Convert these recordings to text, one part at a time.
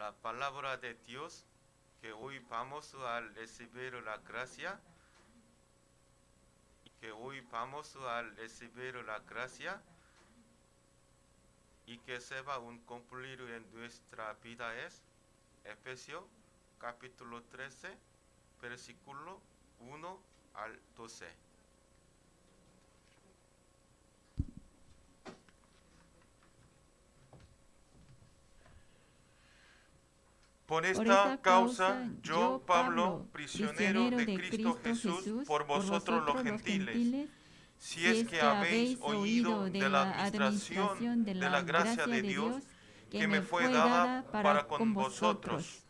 la palabra de Dios, que hoy vamos a recibir la gracia, y que se va a cumplir en nuestra vida es Efesios capítulo 13, versículo 1 al 12. Por esta causa, yo, Pablo, prisionero de Cristo Jesús, por vosotros los gentiles, si es que habéis oído de la administración de la gracia de Dios que me fue dada para con vosotros,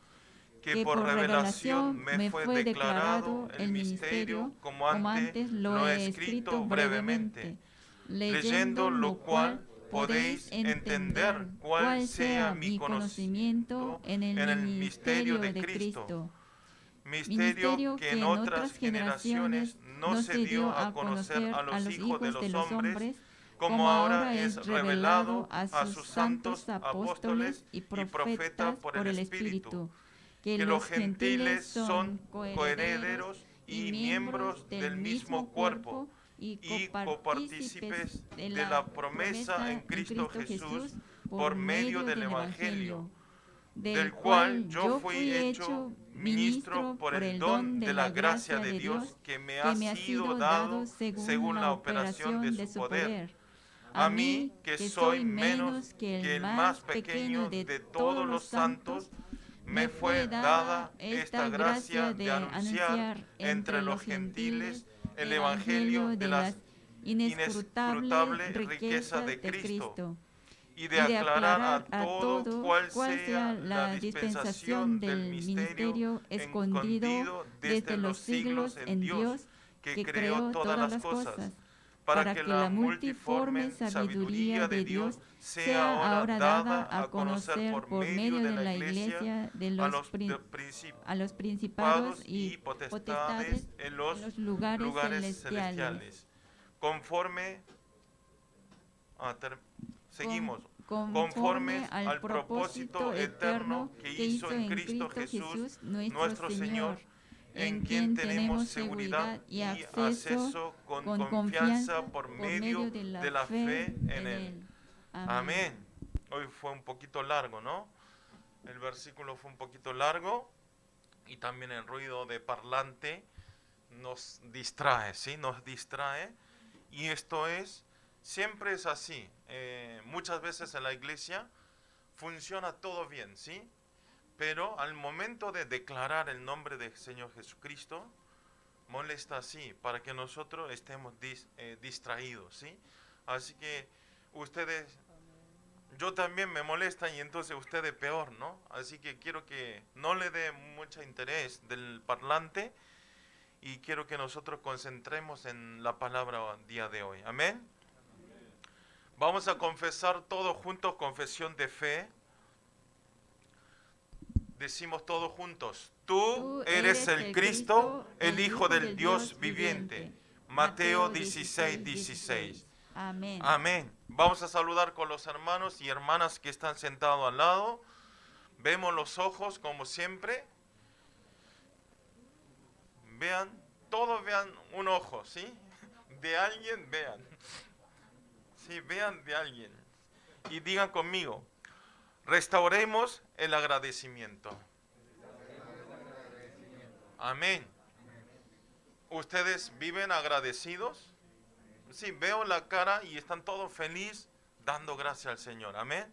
que por revelación me fue declarado el misterio, como antes lo he escrito brevemente, leyendo lo cual podéis entender cuál sea mi conocimiento en el misterio de Cristo, misterio que en otras generaciones no se dio a conocer a los hijos de los hombres, como ahora es revelado a sus santos apóstoles y profetas por el Espíritu, que los gentiles son coherederos y miembros del mismo cuerpo y copartícipes de la promesa en Cristo Jesús por medio del Evangelio, del cual yo fui hecho ministro por el don de la gracia de Dios que me ha sido dado según la operación de su poder. A mí, que soy menos que el más pequeño de todos los santos, me fue dada esta gracia de anunciar entre los gentiles el Evangelio de la inescrutable riqueza de Cristo y de aclarar a todos cuál sea la dispensación del misterio escondido desde los siglos en Dios que creó todas las cosas, para que la multiforme sabiduría de Dios sea ahora dada a conocer por medio de la Iglesia a los principados y potestades en los lugares celestiales, conforme seguimos, conforme al propósito eterno que hizo en Cristo Jesús nuestro Señor, en quien tenemos seguridad y acceso con confianza por medio de la fe en Él. Amén. Hoy fue un poquito largo, ¿no? El versículo fue un poquito largo y también el ruido de parlante nos distrae, ¿sí? Nos distrae, y esto siempre es así. Muchas veces en la iglesia funciona todo bien, ¿sí? Pero al momento de declarar el nombre del Señor Jesucristo, molesta así, para que nosotros estemos distraídos, ¿sí? Así que ustedes, yo también me molesta y entonces ustedes peor, ¿no? Así que quiero que no le dé mucho interés del parlante y quiero que nosotros concentremos en la palabra día de hoy. Amén. Vamos a confesar todos juntos, confesión de fe. Decimos todos juntos: tú eres el Cristo, el Hijo del Dios viviente. Mateo 16, 16. Amén. Amén. Vamos a saludar con los hermanos y hermanas que están sentados al lado. Vemos los ojos como siempre. Vean, todos vean un ojo, ¿sí? De alguien, vean. Sí, vean de alguien. Y digan conmigo: restauremos el agradecimiento. Amén. ¿Ustedes viven agradecidos? Sí, veo la cara y están todos felices dando gracias al Señor. Amén.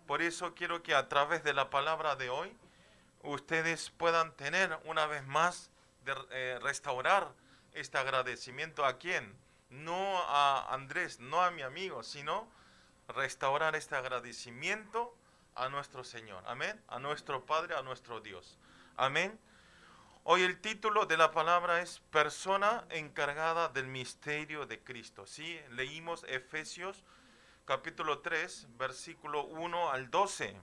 Por eso quiero que a través de la palabra de hoy ustedes puedan tener una vez más de restaurar este agradecimiento. ¿A quién? No a Andrés, no a mi amigo, sino restaurar este agradecimiento a nuestro Señor. Amén. A nuestro Padre, a nuestro Dios. Amén. Hoy el título de la palabra es persona encargada del misterio de Cristo. ¿Sí? Leímos Efesios capítulo 3, versículo 1 al 12.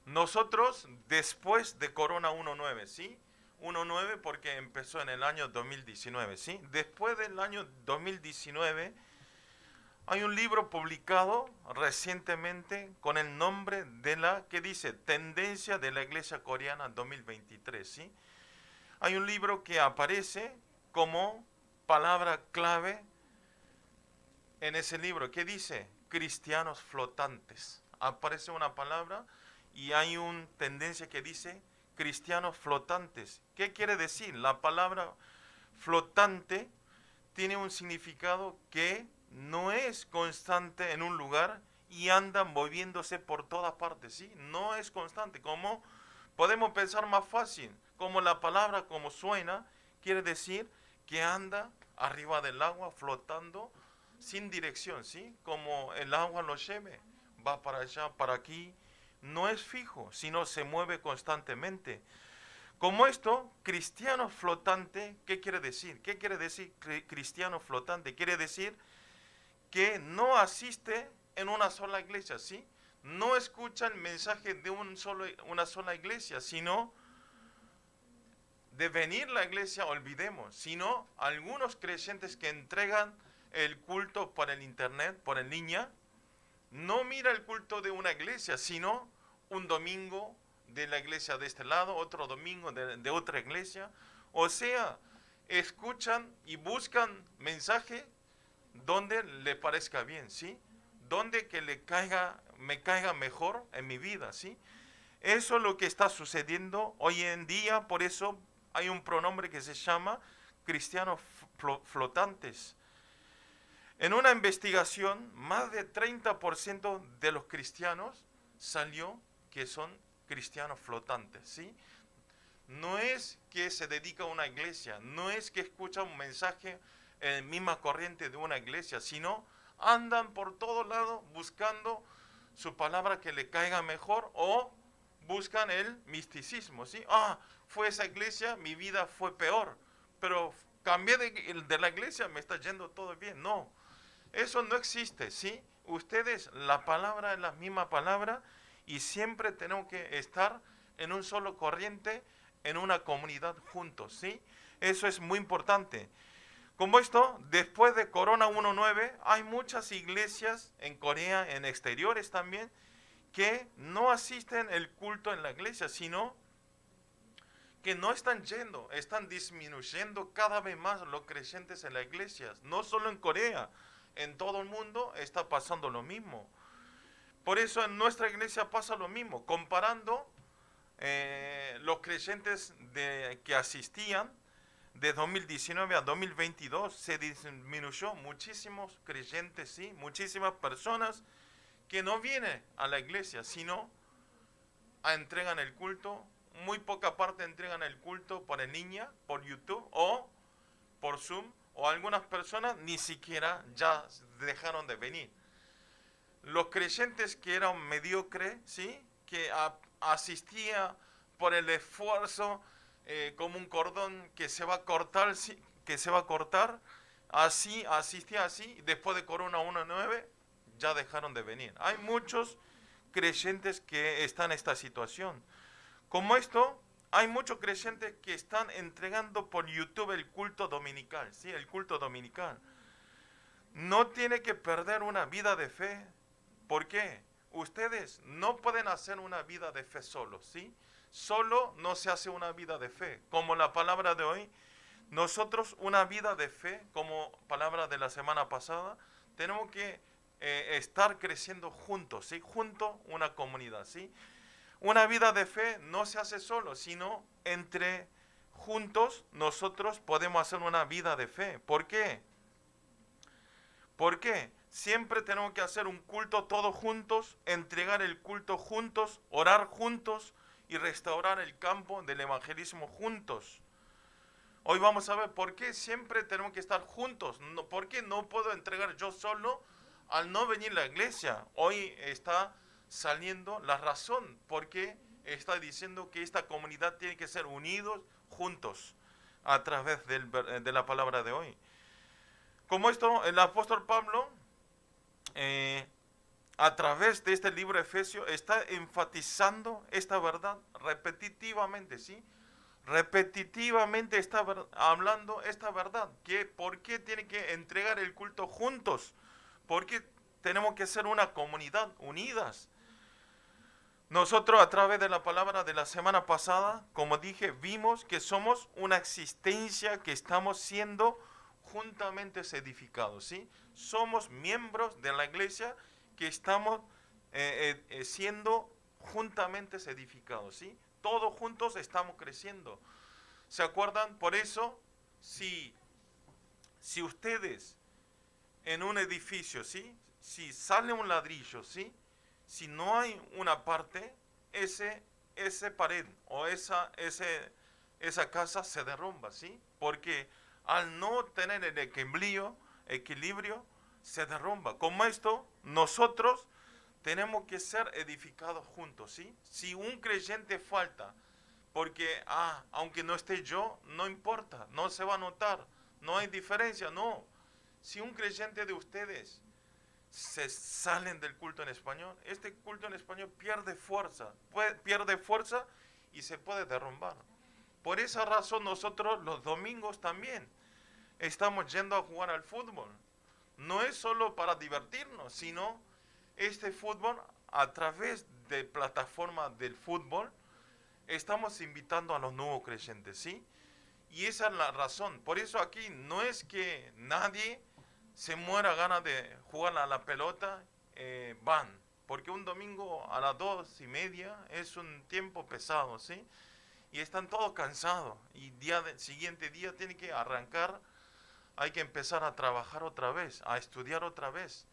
Nosotros, después de Corona 1.9, ¿sí? 1.9 porque empezó en el año 2019, ¿sí? Después del año 2019, Hay un libro publicado recientemente con el nombre de que dice Tendencia de la Iglesia Coreana 2023, ¿sí? Hay un libro que aparece como palabra clave en ese libro, que dice cristianos flotantes. Aparece una palabra y hay una tendencia que dice cristianos flotantes. ¿Qué quiere decir? La palabra flotante tiene un significado que no es constante en un lugar y anda moviéndose por todas partes, ¿sí? No es constante. Como podemos pensar más fácil, como la palabra como suena, quiere decir que anda arriba del agua flotando sin dirección, ¿sí? Como el agua lo lleve, va para allá, para aquí, no es fijo, sino se mueve constantemente. Como esto, cristiano flotante, ¿qué quiere decir? ¿Qué quiere decir cristiano flotante? Quiere decir que no asiste en una sola iglesia, ¿sí? No escucha el mensaje de una sola iglesia, sino de venir a la iglesia, olvidemos, sino algunos creyentes que entregan el culto por el internet, por en línea, no mira el culto de una iglesia, sino un domingo de la iglesia de este lado, otro domingo de otra iglesia. O sea, escuchan y buscan mensaje donde le parezca bien, ¿sí? Donde que me caiga mejor en mi vida, ¿sí? Eso es lo que está sucediendo hoy en día, por eso hay un pronombre que se llama cristianos flotantes. En una investigación, más de 30% de los cristianos salió que son cristianos flotantes, ¿sí? No es que se dedica a una iglesia, no es que escucha un mensaje en la misma corriente de una iglesia, sino andan por todos lados buscando su palabra que le caiga mejor o buscan el misticismo, ¿sí? Fue esa iglesia, mi vida fue peor, pero cambié de la iglesia, me está yendo todo bien. No, eso no existe, ¿sí? Ustedes, la palabra es la misma palabra y siempre tenemos que estar en un solo corriente, en una comunidad juntos, ¿sí? Eso es muy importante. Como esto, después de Corona 19, hay muchas iglesias en Corea, en exteriores también, que no asisten el culto en la iglesia, sino que no están yendo, están disminuyendo cada vez más los creyentes en las iglesias. No solo en Corea, en todo el mundo está pasando lo mismo. Por eso en nuestra iglesia pasa lo mismo, comparando los creyentes que asistían de 2019 a 2022, se disminuyó muchísimos creyentes, ¿sí? Muchísimas personas que no vienen a la iglesia, sino entregan el culto. Muy poca parte entregan el culto por en línea, por YouTube o por Zoom, o algunas personas ni siquiera ya dejaron de venir. Los creyentes que eran mediocres, ¿sí? Que asistía por el esfuerzo, como un cordón que se va a cortar, ¿sí? Que se va a cortar, así, asistía así, después de Corona 19 ya dejaron de venir. Hay muchos creyentes que están en esta situación. Como esto, hay muchos creyentes que están entregando por YouTube el culto dominical, ¿sí? El culto dominical. No tiene que perder una vida de fe. ¿Por qué? Ustedes no pueden hacer una vida de fe solos, ¿sí? Solo no se hace una vida de fe. Como la palabra de hoy, nosotros una vida de fe, como palabra de la semana pasada, tenemos que estar creciendo juntos, ¿sí? Junto una comunidad, ¿sí? Una vida de fe no se hace solo, sino entre juntos nosotros podemos hacer una vida de fe. ¿Por qué? ¿Por qué? Siempre tenemos que hacer un culto todos juntos, entregar el culto juntos, orar juntos y restaurar el campo del evangelismo juntos. Hoy vamos a ver por qué siempre tenemos que estar juntos. ¿Por qué no puedo entregar yo solo al no venir a la iglesia? Hoy está saliendo la razón por qué está diciendo que esta comunidad tiene que ser unidos juntos a través de la palabra de hoy. Como esto, el apóstol Pablo, a través de este libro de Efesios, está enfatizando esta verdad repetitivamente, ¿sí? Repetitivamente está hablando esta verdad, que por qué tiene que entregar el culto juntos, Porque tenemos que ser una comunidad unidas. Nosotros a través de la palabra de la semana pasada, como dije, vimos que somos una existencia que estamos siendo juntamente edificados, ¿sí? Somos miembros de la iglesia que estamos siendo juntamente edificados, ¿sí? Todos juntos estamos creciendo. ¿Se acuerdan? Por eso, si ustedes en un edificio, ¿sí? Si sale un ladrillo, ¿sí? Si no hay una parte, ese pared o esa casa se derrumba, ¿sí? Porque al no tener el equilibrio, se derrumba. Como esto, nosotros tenemos que ser edificados juntos, ¿sí? Si un creyente falta, porque, aunque no esté yo, no importa, no se va a notar, no hay diferencia, no. Si un creyente de ustedes se salen del culto en español, este culto en español pierde fuerza y se puede derrumbar. Por esa razón nosotros los domingos también estamos yendo a jugar al fútbol. No es solo para divertirnos, sino este fútbol, a través de plataformas del fútbol, estamos invitando a los nuevos creyentes, ¿sí? Y esa es la razón. Por eso aquí no es que nadie se muera ganas de jugar a la pelota, van. Porque un domingo a las 2:30 es un tiempo pesado, ¿sí? Y están todos cansados. Y siguiente día tiene que arrancar, hay que empezar a trabajar otra vez, a estudiar otra vez.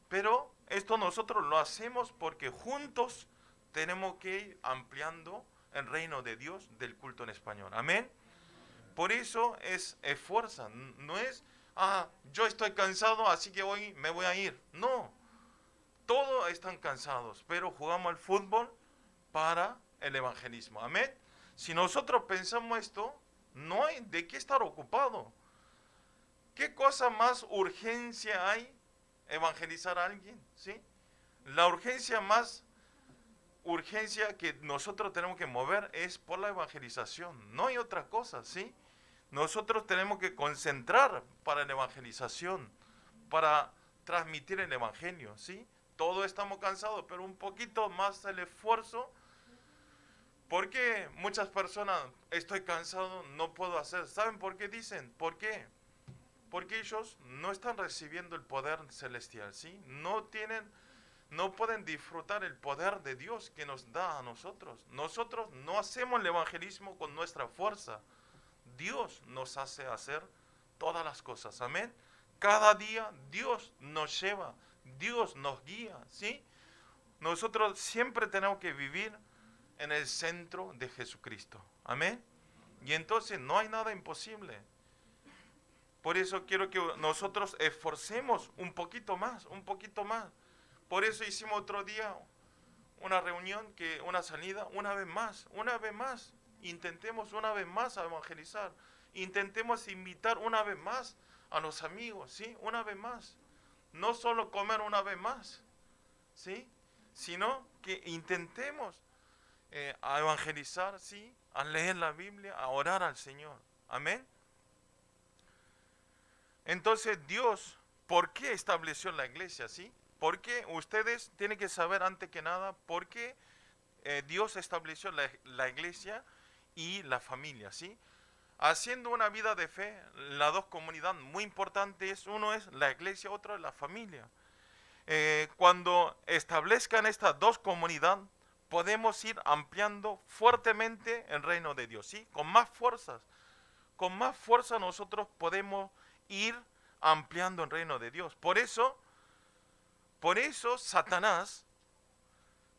Pero esto nosotros lo hacemos porque juntos tenemos que ir ampliando el reino de Dios del culto en español. Amén. Por eso es fuerza. No es, yo estoy cansado, así que hoy me voy a ir. No. Todos están cansados, pero jugamos al fútbol para el evangelismo. Amén. Si nosotros pensamos esto, no hay de qué estar ocupado. ¿Qué cosa más urgencia hay evangelizar a alguien? ¿Sí? La urgencia que nosotros tenemos que mover es por la evangelización. No hay otra cosa, ¿sí? Nosotros tenemos que concentrar para la evangelización, para transmitir el evangelio, ¿sí? Todos estamos cansados, pero un poquito más el esfuerzo. Porque muchas personas, estoy cansado, no puedo hacer. ¿Saben por qué dicen? ¿Por qué? Porque ellos no están recibiendo el poder celestial, ¿sí? No pueden disfrutar el poder de Dios que nos da a nosotros. Nosotros no hacemos el evangelismo con nuestra fuerza. Dios nos hace hacer todas las cosas, amén. Cada día Dios nos lleva, Dios nos guía, ¿sí? Nosotros siempre tenemos que vivir en el centro de Jesucristo, amén. Y entonces no hay nada imposible. Por eso quiero que nosotros esforcemos un poquito más, un poquito más. Por eso hicimos otro día una reunión, una salida, una vez más. Intentemos una vez más a evangelizar. Intentemos invitar una vez más a los amigos, ¿sí? Una vez más. No solo comer una vez más, ¿sí? Sino que intentemos a evangelizar, ¿sí? A leer la Biblia, a orar al Señor. Amén. Entonces Dios, ¿por qué estableció la iglesia, sí? Porque ustedes tienen que saber antes que nada por qué Dios estableció la iglesia y la familia, ¿sí? Haciendo una vida de fe, las dos comunidades muy importantes, uno es la iglesia, otro es la familia. Cuando establezcan estas dos comunidades, podemos ir ampliando fuertemente el reino de Dios, ¿sí? Con más fuerzas. Con más fuerza nosotros podemos ir ampliando el reino de Dios. Por eso Satanás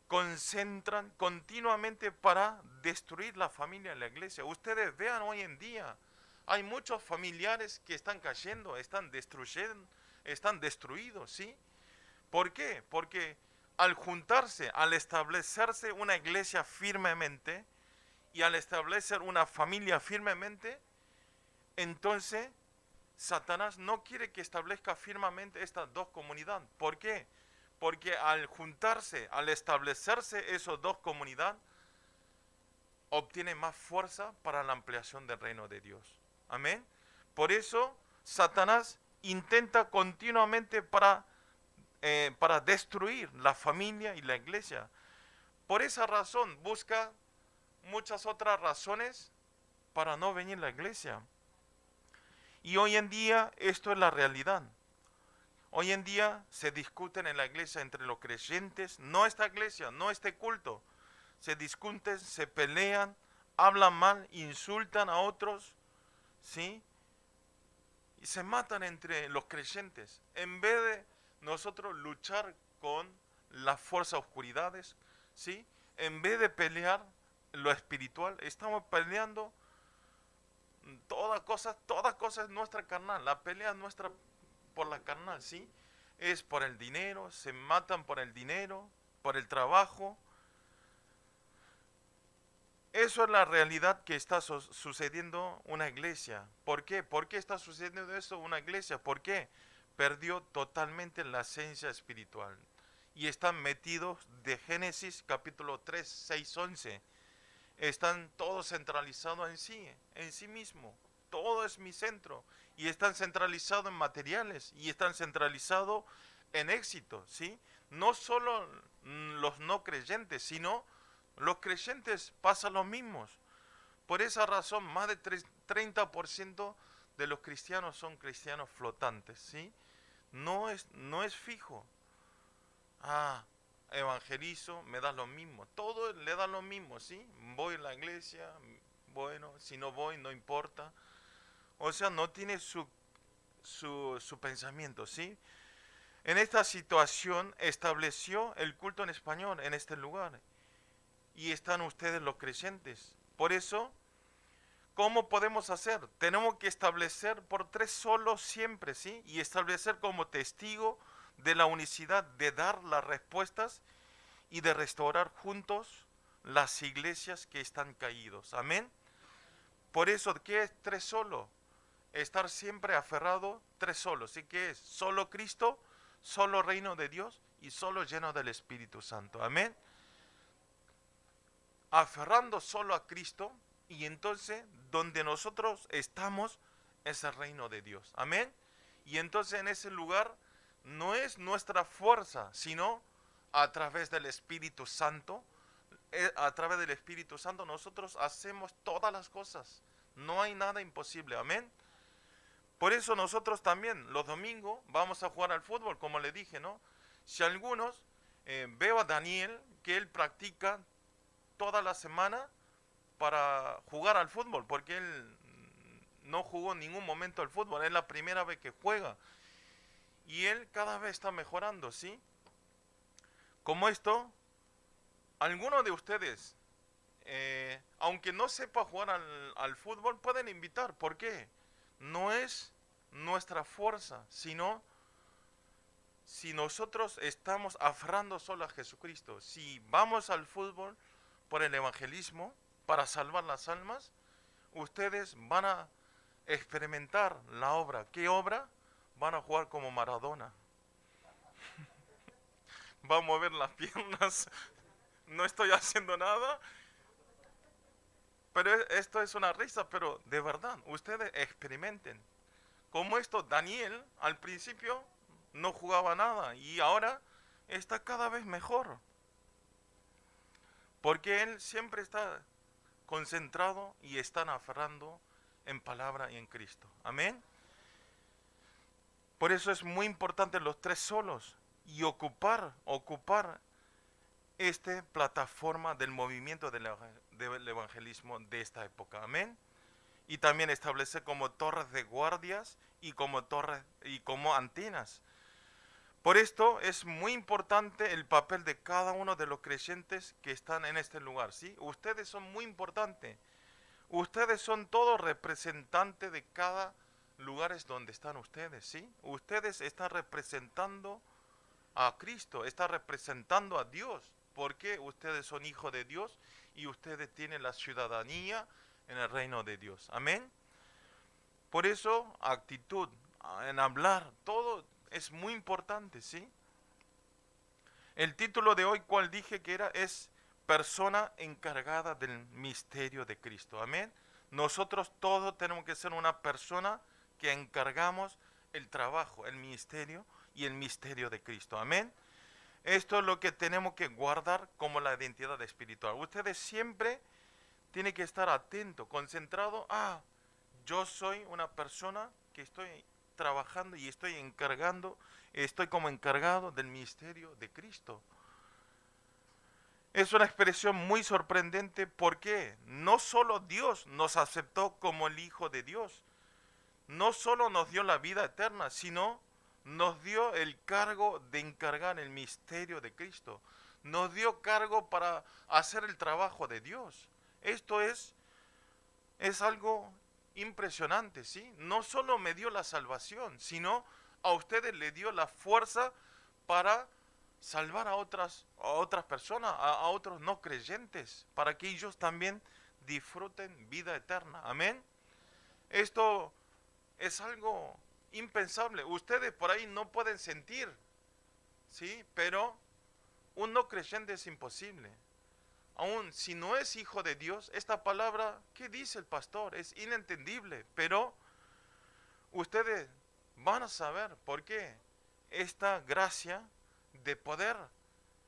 concentran continuamente para destruir la familia y la iglesia. Ustedes vean hoy en día, hay muchos familiares que están cayendo, están destruidos, ¿sí? ¿Por qué? Porque al juntarse, al establecerse una iglesia firmemente y al establecer una familia firmemente, entonces Satanás no quiere que establezca firmemente estas dos comunidades. ¿Por qué? Porque al juntarse, al establecerse esas dos comunidades, obtiene más fuerza para la ampliación del reino de Dios. Amén. Por eso Satanás intenta continuamente para para destruir la familia y la iglesia. Por esa razón busca muchas otras razones para no venir a la iglesia. Y hoy en día esto es la realidad. Hoy en día se discuten en la iglesia entre los creyentes, no esta iglesia, no este culto. Se discuten, se pelean, hablan mal, insultan a otros, ¿sí? Y se matan entre los creyentes. En vez de nosotros luchar con las fuerzas oscuridades, ¿sí? En vez de pelear lo espiritual, estamos peleando toda cosa es nuestra carnal. La pelea nuestra por la carnal, ¿sí? Es por el dinero, se matan por el dinero, por el trabajo. Eso es la realidad que está sucediendo una iglesia. ¿Por qué? ¿Por qué está sucediendo eso una iglesia? ¿Por qué? Perdió totalmente la esencia espiritual. Y están metidos de Génesis capítulo 3, 6, 11. Están todos centralizados en sí mismo. Todo es mi centro. Y están centralizados en materiales. Y están centralizados en éxito, ¿sí? No solo los no creyentes, sino los creyentes pasan los mismos. Por esa razón, más de 30% de los cristianos son cristianos flotantes, ¿sí? No es fijo. Evangelizo, me da lo mismo. Todo le da lo mismo, ¿sí? Voy a la iglesia, bueno, si no voy, no importa. O sea, no tiene su pensamiento, ¿sí? En esta situación estableció el culto en español en este lugar. Y están ustedes los creyentes. Por eso, ¿cómo podemos hacer? Tenemos que establecer por tres solos siempre, ¿sí? Y establecer como testigo de la unicidad, de dar las respuestas y de restaurar juntos las iglesias que están caídos. Amén. Por eso, ¿qué es tres solo? Estar siempre aferrado tres solos. ¿Sí? ¿Qué es? Solo Cristo, solo reino de Dios y solo lleno del Espíritu Santo. Amén. Aferrando solo a Cristo, y entonces donde nosotros estamos es el reino de Dios. Amén. Y entonces en ese lugar no es nuestra fuerza, sino a través del Espíritu Santo. A través del Espíritu Santo nosotros hacemos todas las cosas. No hay nada imposible. Amén. Por eso nosotros también los domingos vamos a jugar al fútbol, como le dije, ¿no? Si algunos, veo a Daniel, que él practica toda la semana para jugar al fútbol, porque él no jugó en ningún momento al fútbol, es la primera vez que juega. Y él cada vez está mejorando, ¿sí? Como esto, algunos de ustedes, aunque no sepa jugar al fútbol, pueden invitar. ¿Por qué? No es nuestra fuerza, sino si nosotros estamos aferrando solo a Jesucristo. Si vamos al fútbol por el evangelismo, para salvar las almas, ustedes van a experimentar la obra. ¿Qué obra? Van a jugar como Maradona. Va a mover las piernas. No estoy haciendo nada. Pero esto es una risa, pero de verdad, ustedes experimenten. Como esto, Daniel al principio no jugaba nada y ahora está cada vez mejor. Porque él siempre está concentrado y están aferrando en palabra y en Cristo. Amén. Por eso es muy importante los tres solos y ocupar esta plataforma del movimiento del evangelismo de esta época. Amén. Y también establecer como torres de guardias y como antenas. Por esto es muy importante el papel de cada uno de los creyentes que están en este lugar, ¿sí? Ustedes son muy importantes. Ustedes son todos representantes de cada lugar donde están ustedes, ¿sí? Ustedes están representando a Cristo, están representando a Dios, porque ustedes son hijos de Dios y ustedes tienen la ciudadanía en el reino de Dios. Amén. Por eso, actitud, en hablar, todo es muy importante, ¿sí? El título de hoy, ¿cuál dije que era? Es persona encargada del misterio de Cristo. Amén. Nosotros todos tenemos que ser una persona que encargamos el trabajo, el ministerio, y el misterio de Cristo. Amén. Esto es lo que tenemos que guardar como la identidad espiritual. Ustedes siempre tienen que estar atentos, concentrados. Yo soy una persona que estoy trabajando y estoy como encargado del misterio de Cristo. Es una expresión muy sorprendente porque no solo Dios nos aceptó como el Hijo de Dios, no solo nos dio la vida eterna, sino nos dio el cargo de encargar el misterio de Cristo. Nos dio cargo para hacer el trabajo de Dios. Esto es algo impresionante, ¿sí? No solo me dio la salvación, sino a ustedes le dio la fuerza para salvar a otras personas, a otros no creyentes, para que ellos también disfruten vida eterna. Amén. Esto es algo impensable. Ustedes por ahí no pueden sentir, ¿sí? Pero un no creyente es imposible. Aún si no es hijo de Dios, esta palabra, ¿qué dice el pastor? Es inentendible, pero ustedes van a saber por qué esta gracia de poder,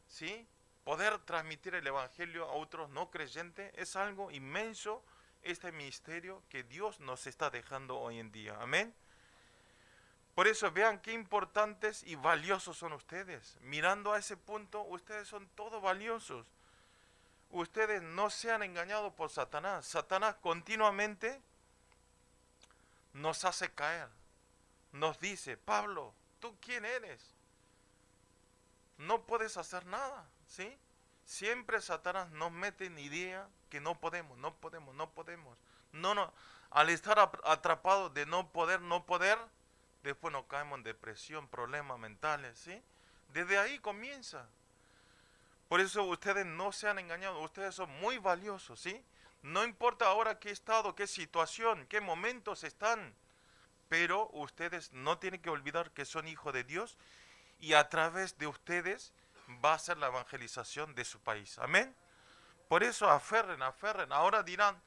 ¿sí? Poder transmitir el evangelio a otros no creyentes es algo inmenso, este misterio que Dios nos está dejando hoy en día. Amén. Por eso vean qué importantes y valiosos son ustedes. Mirando a ese punto, ustedes son todos valiosos. Ustedes no sean engañados por Satanás. Satanás continuamente nos hace caer. Nos dice, Pablo, ¿tú quién eres? No puedes hacer nada, ¿sí? Siempre Satanás nos mete en idea que no podemos. No, al estar atrapados de no poder, después nos caemos en depresión, problemas mentales, ¿sí? Desde ahí comienza. Por eso ustedes no sean engañados, ustedes son muy valiosos, ¿sí? No importa ahora qué estado, qué situación, qué momentos están, pero ustedes no tienen que olvidar que son hijos de Dios y a través de ustedes va a ser la evangelización de su país. Amén. Por eso aferren. Ahora dirán,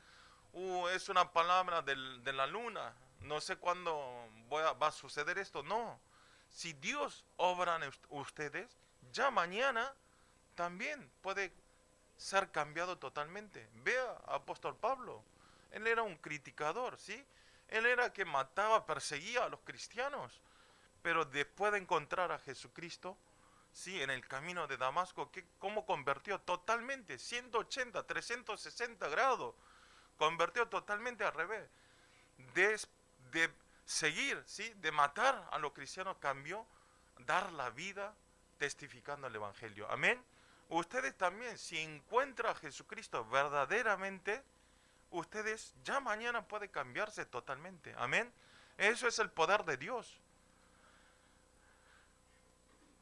es una palabra de la luna, no sé cuándo va a suceder esto. No, si Dios obra en ustedes, ya mañana también puede ser cambiado totalmente. Vea a apóstol Pablo, él era un criticador, ¿sí? Él era que mataba, perseguía a los cristianos, pero después de encontrar a Jesucristo, sí, en el camino de Damasco, ¿cómo convirtió totalmente? 180, 360 grados, convirtió totalmente al revés. De seguir, ¿sí? De matar a los cristianos, cambió, dar la vida testificando el evangelio. Amén. Ustedes también, si encuentran a Jesucristo verdaderamente, ustedes ya mañana pueden cambiarse totalmente. Amén. Eso es el poder de Dios.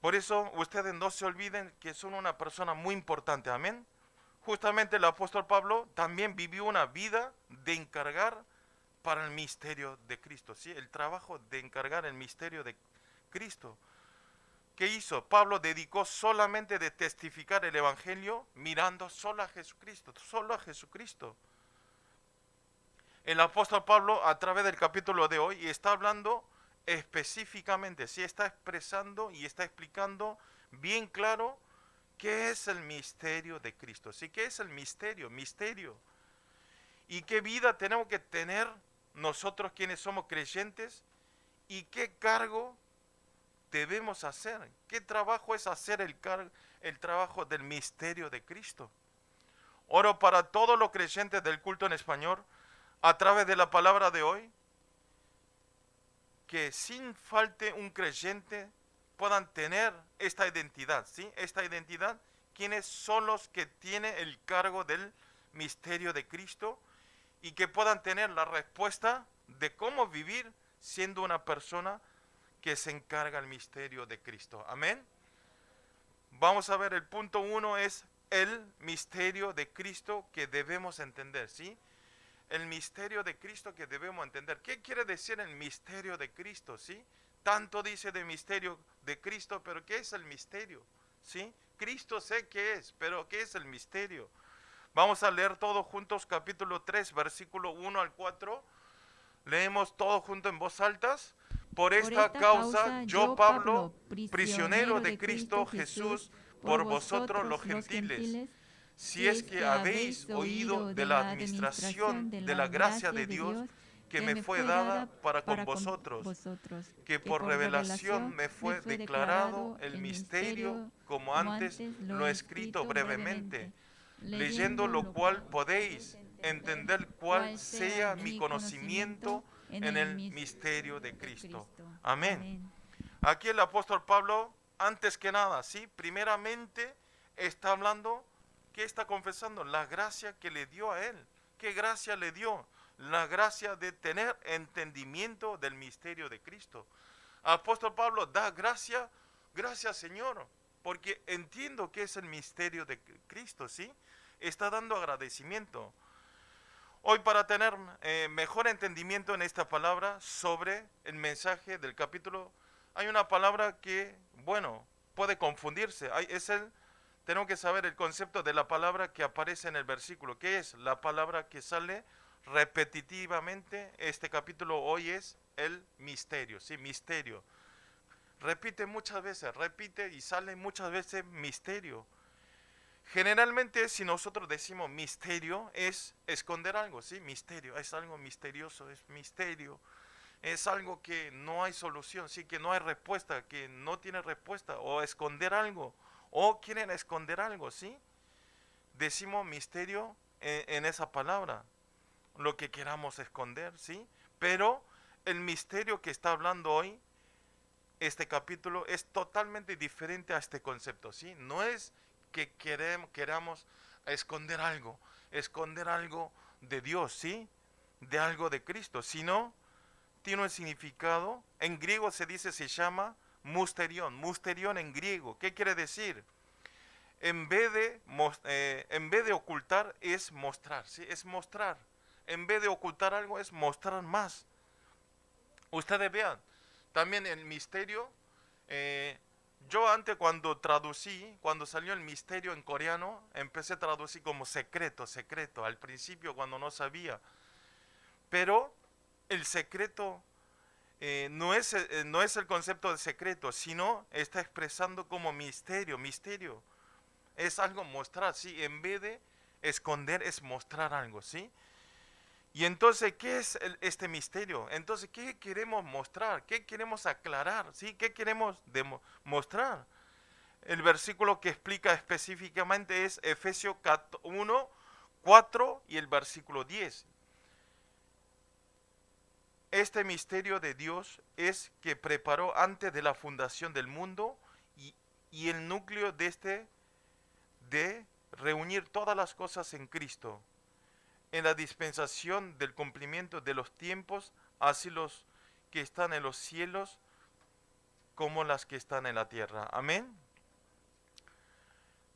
Por eso ustedes no se olviden que son una persona muy importante. Amén. Justamente el apóstol Pablo también vivió una vida de encargar para el misterio de Cristo. ¿Sí? El trabajo de encargar el misterio de Cristo. ¿Qué hizo? Pablo dedicó solamente de testificar el evangelio mirando solo a Jesucristo. El apóstol Pablo, a través del capítulo de hoy, está hablando específicamente, sí, está expresando y está explicando bien claro qué es el misterio de Cristo. Sí, ¿qué es el misterio? ¿Y qué vida tenemos que tener nosotros quienes somos creyentes? ¿Y qué cargo debemos hacer? ¿Qué trabajo es hacer el trabajo del misterio de Cristo? Oro para todos los creyentes del culto en español, a través de la palabra de hoy, que sin falte un creyente puedan tener esta identidad, ¿sí? Esta identidad, quienes son los que tienen el cargo del misterio de Cristo y que puedan tener la respuesta de cómo vivir siendo una persona que se encarga el misterio de Cristo. Amén. Vamos a ver, el punto 1 es el misterio de Cristo que debemos entender, ¿sí? El misterio de Cristo que debemos entender. ¿Qué quiere decir el misterio de Cristo, sí? Tanto dice de misterio de Cristo, pero ¿qué es el misterio? ¿Sí? Cristo sé qué es, pero ¿qué es el misterio? Vamos a leer todos juntos capítulo 3, versículo 1 al 4. Leemos todos juntos en voz alta Por esta causa, yo, Pablo, prisionero de Cristo Jesús, por vosotros los gentiles, si es que habéis oído de la administración de la gracia de Dios que me fue dada para con vosotros, que por revelación me fue declarado el misterio, como antes lo he escrito brevemente, leyendo lo cual podéis entender cuál sea mi conocimiento en el misterio de Cristo. Amén. Aquí el apóstol Pablo, antes que nada, ¿sí? Primeramente está hablando, ¿qué está confesando? La gracia que le dio a él. ¿Qué gracia le dio? La gracia de tener entendimiento del misterio de Cristo. Apóstol Pablo da gracias Señor, porque entiendo que es el misterio de Cristo, ¿sí? Está dando agradecimiento. Hoy, para tener mejor entendimiento en esta palabra sobre el mensaje del capítulo, hay una palabra que, bueno, puede confundirse. Tenemos que saber el concepto de la palabra que aparece en el versículo. ¿Qué es? La palabra que sale repetitivamente. Este capítulo hoy es el misterio, ¿sí? Misterio. Repite muchas veces, repite y sale muchas veces misterio. Generalmente, si nosotros decimos misterio, es esconder algo, ¿sí? Misterio, es algo misterioso, es misterio. Es algo que no hay solución, ¿sí? Que no hay respuesta, que no tiene respuesta. O esconder algo, o quieren esconder algo, ¿sí? Decimos misterio en esa palabra, lo que queramos esconder, ¿sí? Pero el misterio que está hablando hoy, este capítulo, es totalmente diferente a este concepto, ¿sí? No es que queramos esconder algo de Dios, ¿sí? De algo de Cristo, sino tiene un significado. En griego se llama musterión en griego. ¿Qué quiere decir? En vez de ocultar, es mostrar, ¿sí? Es mostrar. En vez de ocultar algo, es mostrar más. Ustedes vean, también el misterio, yo antes cuando salió el misterio en coreano, empecé a traducir como secreto, al principio cuando no sabía. Pero el secreto no es el concepto de secreto, sino está expresando como misterio. Es algo mostrar, ¿sí? En vez de esconder, es mostrar algo, ¿sí? Y entonces, ¿qué es este misterio? Entonces, ¿qué queremos mostrar? ¿Qué queremos aclarar? ¿Sí? ¿Qué queremos mostrar? El versículo que explica específicamente es Efesios 1, 4 y el versículo 10. Este misterio de Dios es que preparó antes de la fundación del mundo y el núcleo de reunir todas las cosas en Cristo, en la dispensación del cumplimiento de los tiempos, así los que están en los cielos como las que están en la tierra. Amén.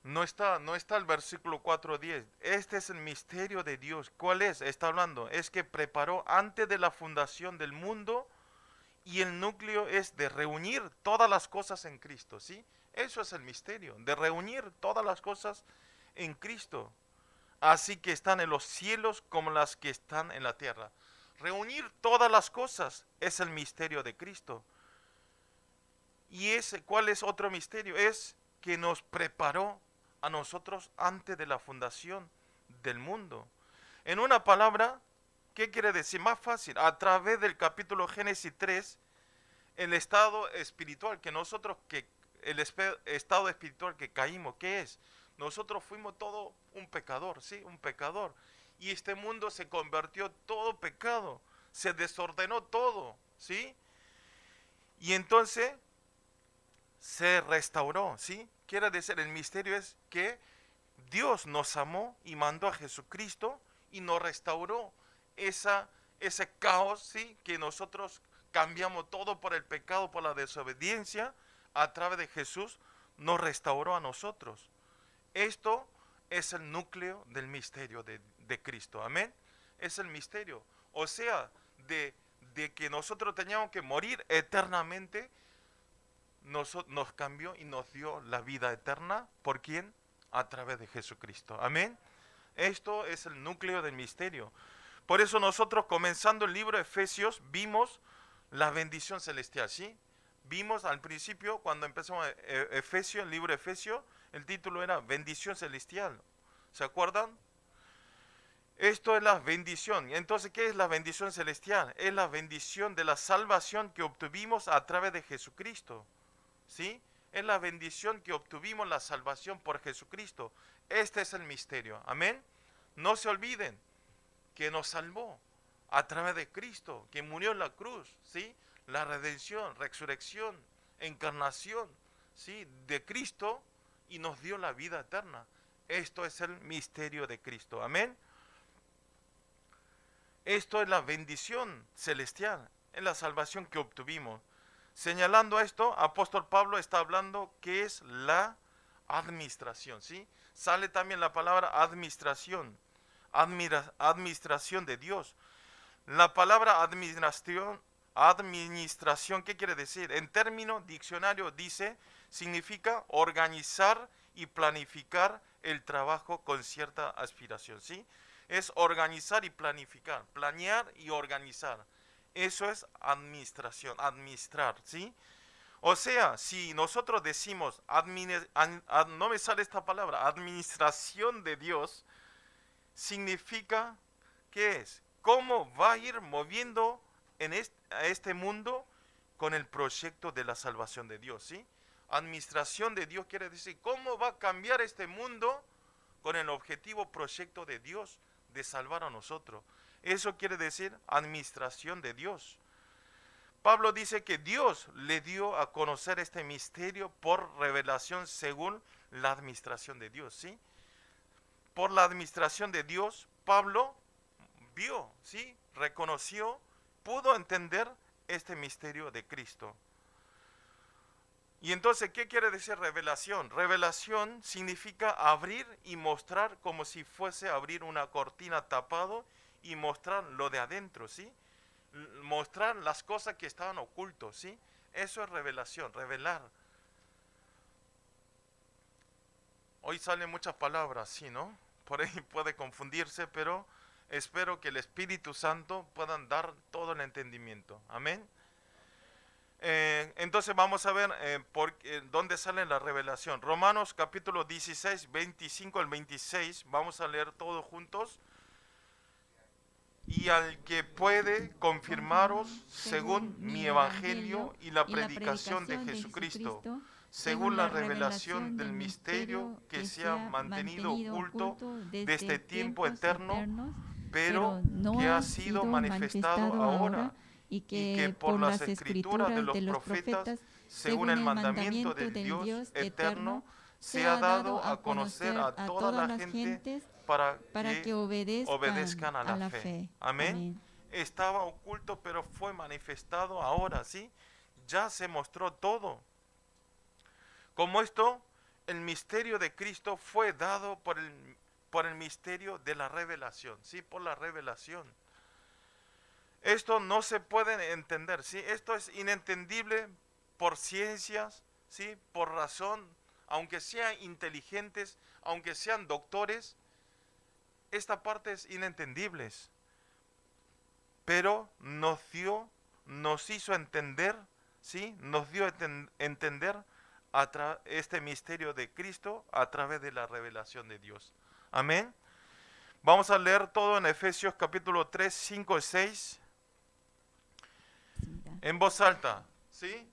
No está el versículo 4:10. Este es el misterio de Dios. ¿Cuál es? Está hablando. Es que preparó antes de la fundación del mundo y el núcleo es de reunir todas las cosas en Cristo, ¿sí? Eso es el misterio, de reunir todas las cosas en Cristo. Así que están en los cielos como las que están en la tierra. Reunir todas las cosas es el misterio de Cristo. ¿Y cuál es otro misterio? Es que nos preparó a nosotros antes de la fundación del mundo. En una palabra, ¿qué quiere decir? Más fácil, a través del capítulo Génesis 3, el estado espiritual el estado espiritual que caímos, ¿qué es? Nosotros fuimos todo un pecador, ¿sí? Un pecador. Y este mundo se convirtió todo pecado, se desordenó todo, ¿sí? Y entonces se restauró, ¿sí? Quiere decir, el misterio es que Dios nos amó y mandó a Jesucristo y nos restauró ese caos, ¿sí? Que nosotros cambiamos todo por el pecado, por la desobediencia. A través de Jesús nos restauró a nosotros. Esto es el núcleo del misterio de Cristo, amén. Es el misterio, o sea, de que nosotros teníamos que morir eternamente. Nos cambió y nos dio la vida eterna. ¿Por quién? A través de Jesucristo, amén. Esto es el núcleo del misterio. Por eso nosotros, comenzando el libro de Efesios, vimos la bendición celestial, ¿sí? Vimos al principio, cuando empezamos Efesios, el libro de Efesios, el título era bendición celestial. ¿Se acuerdan? Esto es la bendición. Entonces, ¿qué es la bendición celestial? Es la bendición de la salvación que obtuvimos a través de Jesucristo, ¿sí? Es la bendición que obtuvimos la salvación por Jesucristo. Este es el misterio. Amén. No se olviden que nos salvó a través de Cristo, que murió en la cruz, ¿sí? La redención, resurrección, encarnación, ¿sí? De Cristo, y nos dio la vida eterna. Esto es el misterio de Cristo. Amén. Esto es la bendición celestial, es la salvación que obtuvimos. Señalando esto, apóstol Pablo está hablando que es la administración, ¿sí? Sale también la palabra administración, administración de Dios. La palabra administración, ¿qué quiere decir? En término diccionario dice, significa organizar y planificar el trabajo con cierta aspiración, ¿sí? Es organizar y planificar, planear y organizar. Eso es administración, administrar, ¿sí? O sea, si nosotros decimos, no me sale esta palabra, administración de Dios, significa, ¿qué es? ¿Cómo va a ir moviendo a este mundo con el proyecto de la salvación de Dios, ¿sí? Administración de Dios quiere decir, ¿cómo va a cambiar este mundo con el objetivo proyecto de Dios de salvar a nosotros? Eso quiere decir administración de Dios. Pablo dice que Dios le dio a conocer este misterio por revelación según la administración de Dios, ¿sí? Por la administración de Dios, Pablo vio, ¿sí? Reconoció, pudo entender este misterio de Cristo. Y entonces, ¿qué quiere decir revelación? Revelación significa abrir y mostrar como si fuese abrir una cortina tapado y mostrar lo de adentro, ¿sí? Mostrar las cosas que estaban ocultos, ¿sí? Eso es revelación, revelar. Hoy salen muchas palabras, ¿sí, no? Por ahí puede confundirse, pero espero que el Espíritu Santo pueda dar todo el entendimiento. Amén. Entonces vamos a ver dónde sale la revelación. Romanos capítulo 16, 25 al 26. Vamos a leer todos juntos. Y al que puede confirmaros según mi evangelio y la predicación de Jesucristo, según la revelación del misterio que se ha mantenido oculto desde tiempo eterno, pero que ha sido manifestado ahora, y que por las escrituras de los profetas, según el mandamiento del Dios eterno, se ha dado a conocer a toda la gente para que obedezcan a la fe. Amén. Estaba oculto, pero fue manifestado ahora, ¿sí? Ya se mostró todo. Como esto, el misterio de Cristo fue dado por el misterio de la revelación, ¿sí? Por la revelación. Esto no se puede entender, ¿sí? Esto es inentendible por ciencias, ¿sí? Por razón, aunque sean inteligentes, aunque sean doctores, esta parte es inentendible. Pero nos hizo entender, ¿sí? Nos dio a entender este misterio de Cristo a través de la revelación de Dios. Amén. Vamos a leer todo en Efesios capítulo 3, 5 y 6. En voz alta, ¿sí?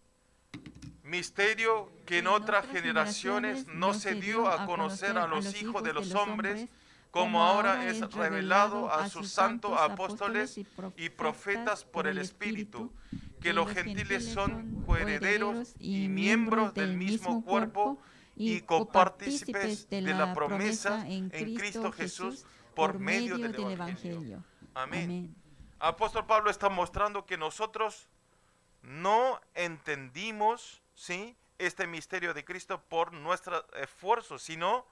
Misterio que en otras generaciones no se dio a conocer a los hijos de los hombres, como ahora es revelado a sus santos apóstoles y profetas por el Espíritu, que los gentiles son coherederos y miembros del mismo cuerpo y copartícipes de la promesa en Cristo Jesús por medio del Evangelio. Amén. Apóstol Pablo está mostrando que nosotros no entendimos, ¿sí?, este misterio de Cristo por nuestro esfuerzo, sino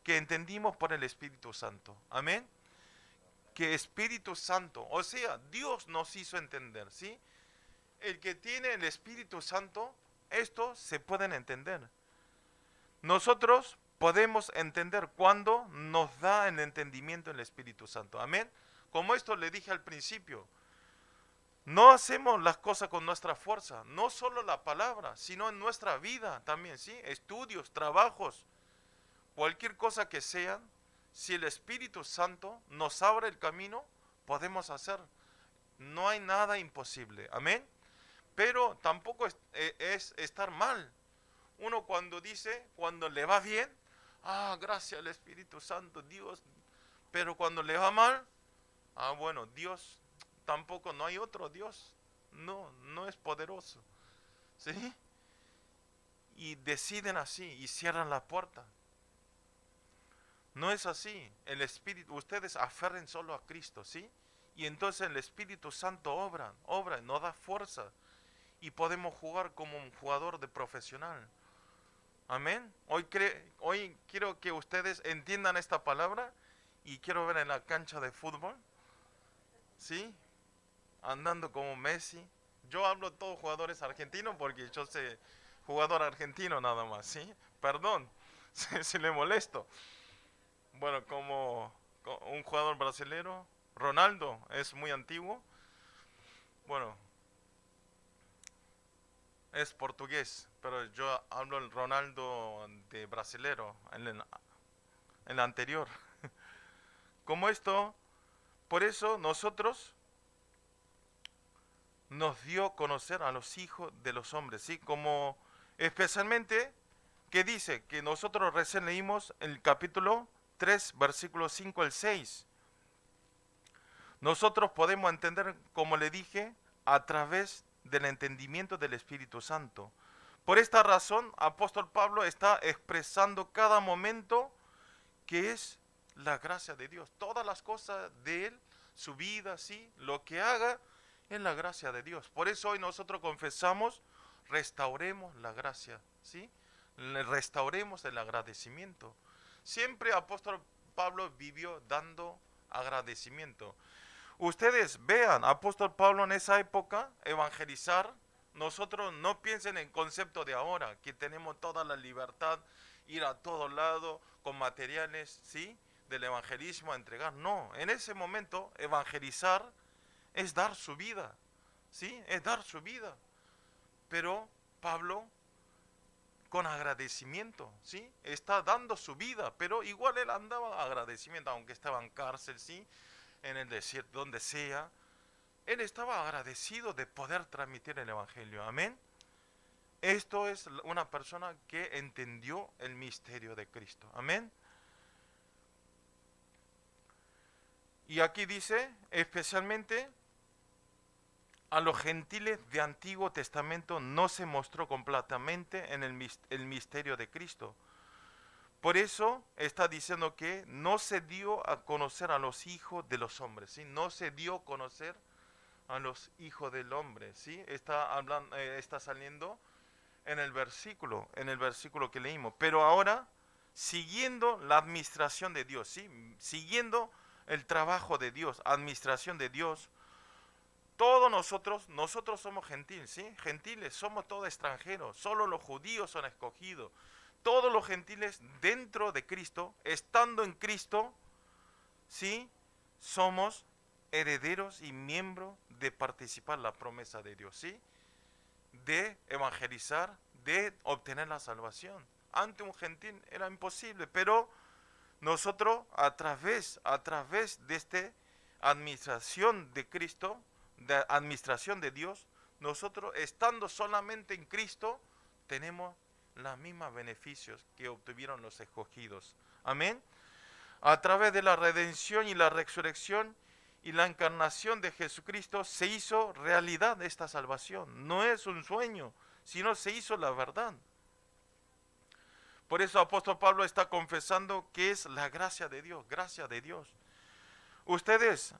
que entendimos por el Espíritu Santo. Amén. Que Espíritu Santo, o sea, Dios nos hizo entender, ¿sí? El que tiene el Espíritu Santo, esto se pueden entender. Nosotros podemos entender cuando nos da el entendimiento el Espíritu Santo. Amén. Como esto le dije al principio, No hacemos las cosas con nuestra fuerza, no solo la palabra, sino en nuestra vida también, ¿sí? Estudios, trabajos, cualquier cosa que sea, si el Espíritu Santo nos abre el camino, podemos hacer. No hay nada imposible, amén. Pero tampoco es estar mal. Uno cuando dice, cuando le va bien, gracias al Espíritu Santo, Dios. Pero cuando le va mal, bueno, Dios tampoco, no hay otro Dios. No, no es poderoso. ¿Sí? Y deciden así y cierran la puerta. No es así. El Espíritu, ustedes aferren solo a Cristo, ¿sí? Y entonces el Espíritu Santo obra, nos da fuerza y podemos jugar como un jugador de profesional. Amén. Hoy quiero que ustedes entiendan esta palabra y quiero ver en la cancha de fútbol, ¿sí? Andando como Messi. Yo hablo todos jugadores argentinos porque yo sé jugador argentino nada más, ¿sí? Perdón si le molesto. Bueno, como un jugador brasilero, Ronaldo es muy antiguo. Bueno, es portugués, pero yo hablo el Ronaldo de brasilero, en la anterior. Como esto, por eso nosotros nos dio conocer a los hijos de los hombres, ¿sí? Como especialmente que dice que nosotros recién leímos el capítulo 3, versículos 5 al 6. Nosotros podemos entender, como le dije, a través del entendimiento del Espíritu Santo. Por esta razón, apóstol Pablo está expresando cada momento que es la gracia de Dios. Todas las cosas de Él, su vida, sí, lo que haga, es la gracia de Dios. Por eso hoy nosotros confesamos, restauremos la gracia, ¿sí? Restauremos el agradecimiento. Siempre apóstol Pablo vivió dando agradecimiento. Ustedes vean, apóstol Pablo en esa época, evangelizar, nosotros no piensen en concepto de ahora, que tenemos toda la libertad, ir a todo lado con materiales, ¿sí? Del evangelismo a entregar. No, en ese momento evangelizar es dar su vida, ¿sí? Es dar su vida. Pero Pablo, con agradecimiento, ¿sí? Está dando su vida, pero igual él andaba agradecimiento, aunque estaba en cárcel, ¿sí? En el desierto, donde sea. Él estaba agradecido de poder transmitir el Evangelio. Amén. Esto es una persona que entendió el misterio de Cristo. Amén. Y aquí dice, especialmente a los gentiles de Antiguo Testamento no se mostró completamente en el misterio de Cristo. Por eso está diciendo que no se dio a conocer a los hijos de los hombres, ¿sí? No se dio a conocer a los hijos del hombre, ¿sí? Está saliendo en el versículo que leímos. Pero ahora, siguiendo la administración de Dios, ¿sí? Siguiendo el trabajo de Dios, administración de Dios, todos nosotros somos gentiles, ¿sí? Gentiles, somos todos extranjeros, solo los judíos son escogidos. Todos los gentiles dentro de Cristo, estando en Cristo, ¿sí? Somos herederos y miembros de participar en la promesa de Dios, ¿sí? De evangelizar, de obtener la salvación. Ante un gentil era imposible, pero nosotros a través de esta administración de Cristo, de administración de Dios, nosotros estando solamente en Cristo, tenemos los mismos beneficios que obtuvieron los escogidos. Amén. A través de la redención y la resurrección y la encarnación de Jesucristo se hizo realidad esta salvación. No es un sueño, sino se hizo la verdad. Por eso apóstol Pablo está confesando que es la gracia de Dios, gracia de Dios. Ustedes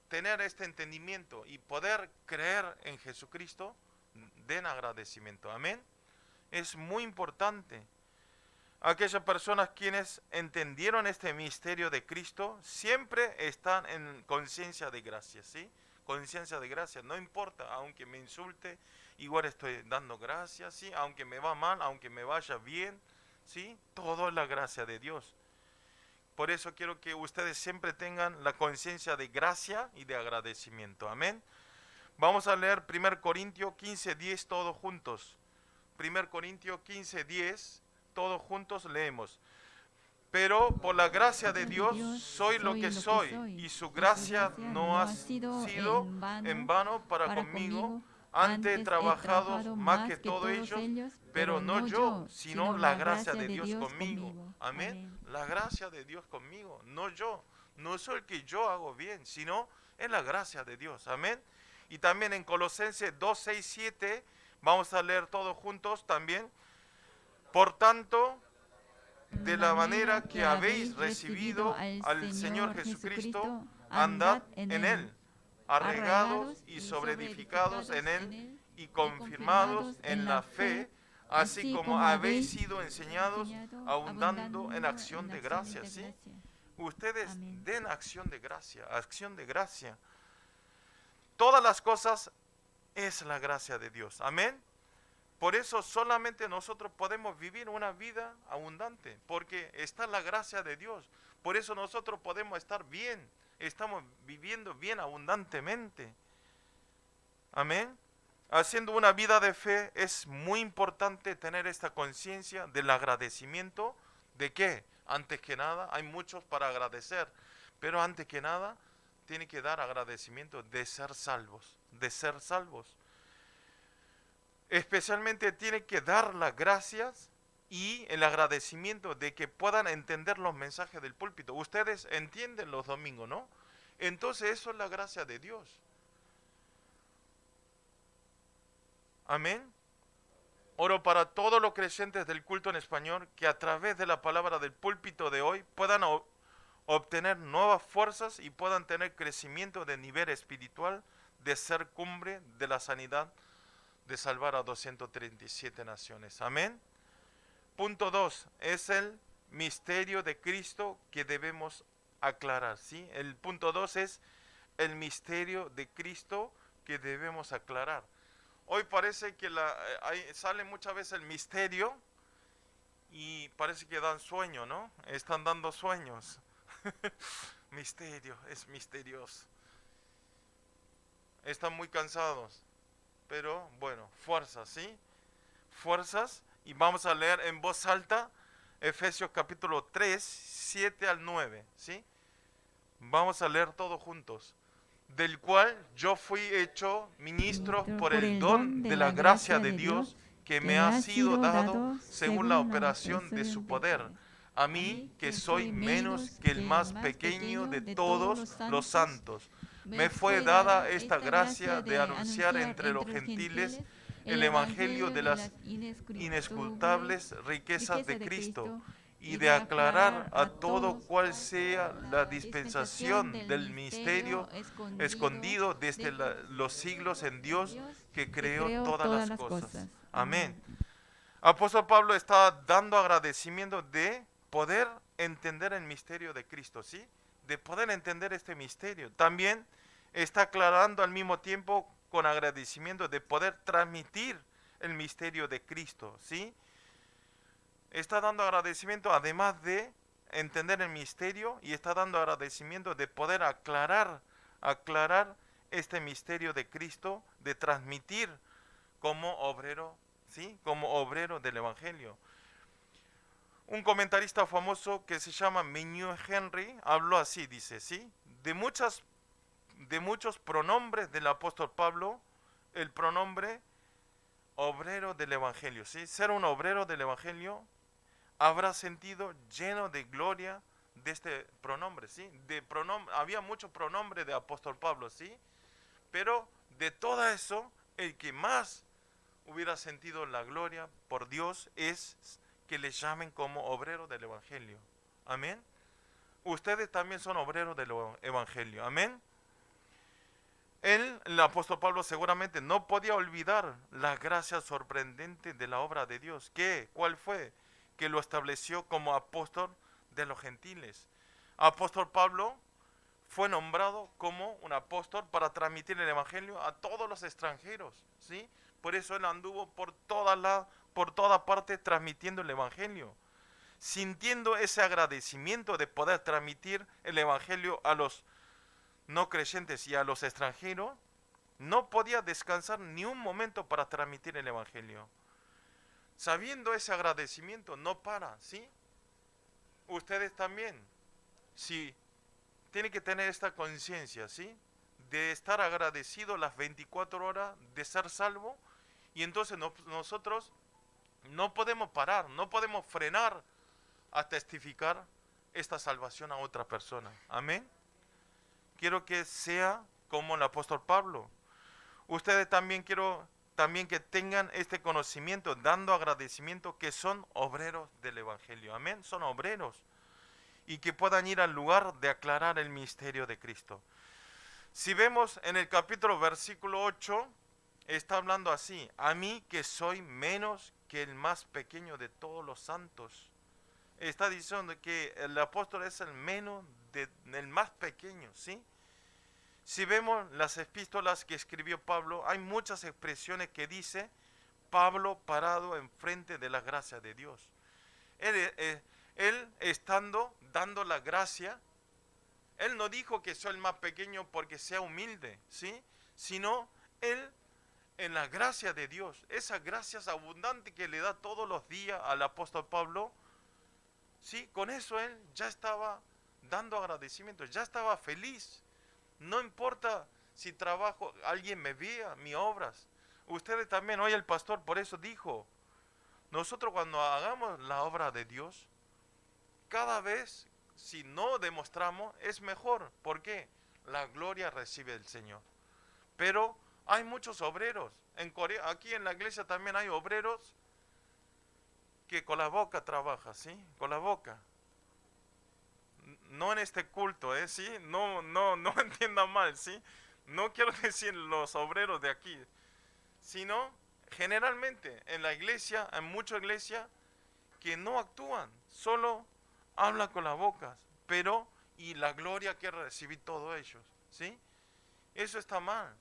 tener este entendimiento y poder creer en Jesucristo, den agradecimiento. Amén. Es muy importante. Aquellas personas quienes entendieron este misterio de Cristo siempre están en conciencia de gracia, ¿sí? Conciencia de gracia, no importa, aunque me insulte, igual estoy dando gracias, ¿sí? Aunque me va mal, aunque me vaya bien, ¿sí? Todo es la gracia de Dios. Por eso quiero que ustedes siempre tengan la conciencia de gracia y de agradecimiento. Amén. Vamos a leer 1 Corintios 15:10 todos juntos. 1 Corintios 15:10, todos juntos leemos. Pero por la gracia de Dios soy lo que soy, y su gracia no ha sido en vano para conmigo. Antes he trabajado más que todos ellos, pero no yo, sino la gracia de Dios conmigo. Amén. La gracia de Dios conmigo, no yo. No soy el que yo hago bien, sino es la gracia de Dios. Amén. Y también en Colosenses 2:6-7, vamos a leer todos juntos también. Por tanto, de la manera que habéis recibido al Señor Jesucristo, andad en Él, arraigados y sobreedificados en Él y confirmados en la fe, así como habéis sido enseñados, abundando en acción de gracia. ¿Sí? Ustedes den acción de gracia, acción de gracia. Todas las cosas es la gracia de Dios. Amén. Por eso solamente nosotros podemos vivir una vida abundante, porque está la gracia de Dios. Por eso nosotros podemos estar bien, estamos viviendo bien abundantemente. Amén. Haciendo una vida de fe es muy importante tener esta conciencia del agradecimiento. ¿De qué? Antes que nada, hay muchos para agradecer, pero antes que nada, tiene que dar agradecimiento de ser salvos, de ser salvos. Especialmente tiene que dar las gracias y el agradecimiento de que puedan entender los mensajes del púlpito. Ustedes entienden los domingos, ¿no? Entonces eso es la gracia de Dios. Amén. Oro para todos los creyentes del culto en español que a través de la palabra del púlpito de hoy puedan obtener nuevas fuerzas y puedan tener crecimiento de nivel espiritual, de ser cumbre de la sanidad, de salvar a 237 naciones. Amén. Punto 2. Es el misterio de Cristo que debemos aclarar. ¿Sí? El punto 2 es el misterio de Cristo que debemos aclarar. Hoy parece que sale muchas veces el misterio y parece que dan sueño, ¿no? Están dando sueños. Misterio, es misterioso. Están muy cansados. Pero bueno, fuerzas, ¿sí? Fuerzas. Y vamos a leer en voz alta Efesios capítulo 3, 7 al 9, ¿sí? Vamos a leer todos juntos. Del cual yo fui hecho ministro por el don de la gracia de Dios que me ha sido dado según la operación de su poder. A mí, que soy menos que el más pequeño de todos los santos, me fue dada esta gracia de anunciar entre los gentiles el evangelio de las inescrutables riquezas de Cristo y de aclarar a todo cual sea la dispensación del misterio escondido desde los siglos en Dios que creó todas las cosas. Amén. Apóstol Pablo está dando agradecimiento de poder entender el misterio de Cristo, ¿sí? De poder entender este misterio. También está aclarando al mismo tiempo con agradecimiento de poder transmitir el misterio de Cristo, ¿sí? Está dando agradecimiento además de entender el misterio y está dando agradecimiento de poder aclarar este misterio de Cristo, de transmitir como obrero, ¿sí? Como obrero del Evangelio. Un comentarista famoso que se llama Meñu Henry habló así, dice, ¿sí? De muchos pronombres del apóstol Pablo, el pronombre obrero del Evangelio, ¿sí? Ser un obrero del Evangelio habrá sentido lleno de gloria de este pronombre, ¿sí? Había muchos pronombres de apóstol Pablo, ¿sí? Pero de todo eso, el que más hubiera sentido la gloria por Dios es que le llamen como obrero del Evangelio. Amén. Ustedes también son obreros del Evangelio. Amén. El apóstol Pablo seguramente no podía olvidar la gracia sorprendente de la obra de Dios. ¿Cuál fue? Que lo estableció como apóstol de los gentiles. Apóstol Pablo fue nombrado como un apóstol para transmitir el evangelio a todos los extranjeros, ¿sí? Por eso él anduvo por toda parte transmitiendo el evangelio. sintiendo ese agradecimiento de poder transmitir el evangelio a los no creyentes y a los extranjeros, no podía descansar ni un momento para transmitir el evangelio. Sabiendo ese agradecimiento, no para, ¿sí? Ustedes también, sí, tienen que tener esta conciencia, ¿sí? De estar agradecido las 24 horas, de ser salvo, y entonces nosotros no podemos parar, no podemos frenar a testificar esta salvación a otra persona. Amén. Quiero que sea como el apóstol Pablo. Ustedes también quiero que tengan este conocimiento, dando agradecimiento, que son obreros del evangelio. Amén. Son obreros. Y que puedan ir al lugar de aclarar el misterio de Cristo. Si vemos en el capítulo versículo 8, está hablando así: a mí que soy menos que el más pequeño de todos los santos. Está diciendo que el apóstol es el menos del más pequeño, ¿sí? Si vemos las epístolas que escribió Pablo, hay muchas expresiones que dice Pablo parado enfrente de la gracia de Dios. Él estando dando la gracia, él no dijo que soy el más pequeño porque sea humilde, ¿sí? Sino él, en la gracia de Dios, esa gracia abundante que le da todos los días al apóstol Pablo, ¿sí? Con eso él ya estaba dando agradecimiento, ya estaba feliz. No importa si trabajo, alguien me vea mis obras. Ustedes también, hoy el pastor por eso dijo, nosotros cuando hagamos la obra de Dios, cada vez, si no demostramos, es mejor. ¿Por qué? La gloria recibe el Señor. Pero hay muchos obreros. En Corea, aquí en la iglesia también hay obreros que con la boca trabajan, ¿sí? Con la boca. No en este culto, ¿sí? No entiendan mal, ¿sí? No quiero decir los obreros de aquí, sino generalmente en la iglesia, en muchas iglesias, que no actúan, solo hablan con las bocas, pero y la gloria que recibir todos ellos, ¿sí? Eso está mal.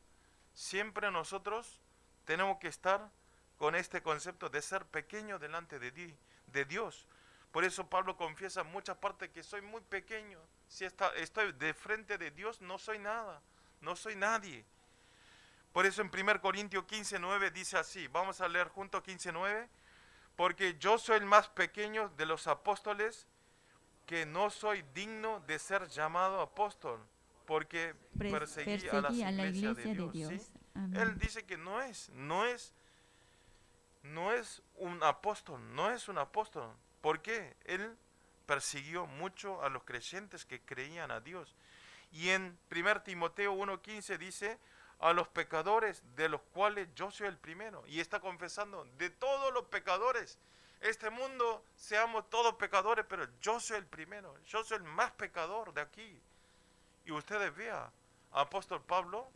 Siempre nosotros tenemos que estar con este concepto de ser pequeño delante de Dios. Por eso Pablo confiesa en muchas partes que soy muy pequeño. Si estoy de frente de Dios, no soy nada, no soy nadie. Por eso en 1 Corintios 15:9 dice así, vamos a leer juntos 15:9, porque yo soy el más pequeño de los apóstoles, que no soy digno de ser llamado apóstol, porque perseguí a la iglesia de Dios. ¿Sí? Él dice que no es un apóstol, no es un apóstol. ¿Por qué? Él persiguió mucho a los creyentes que creían a Dios. Y en 1 Timoteo 1:15 dice, a los pecadores, de los cuales yo soy el primero. Y está confesando, de todos los pecadores, este mundo seamos todos pecadores, pero yo soy el primero, yo soy el más pecador de aquí. Y ustedes vean, apóstol Pablo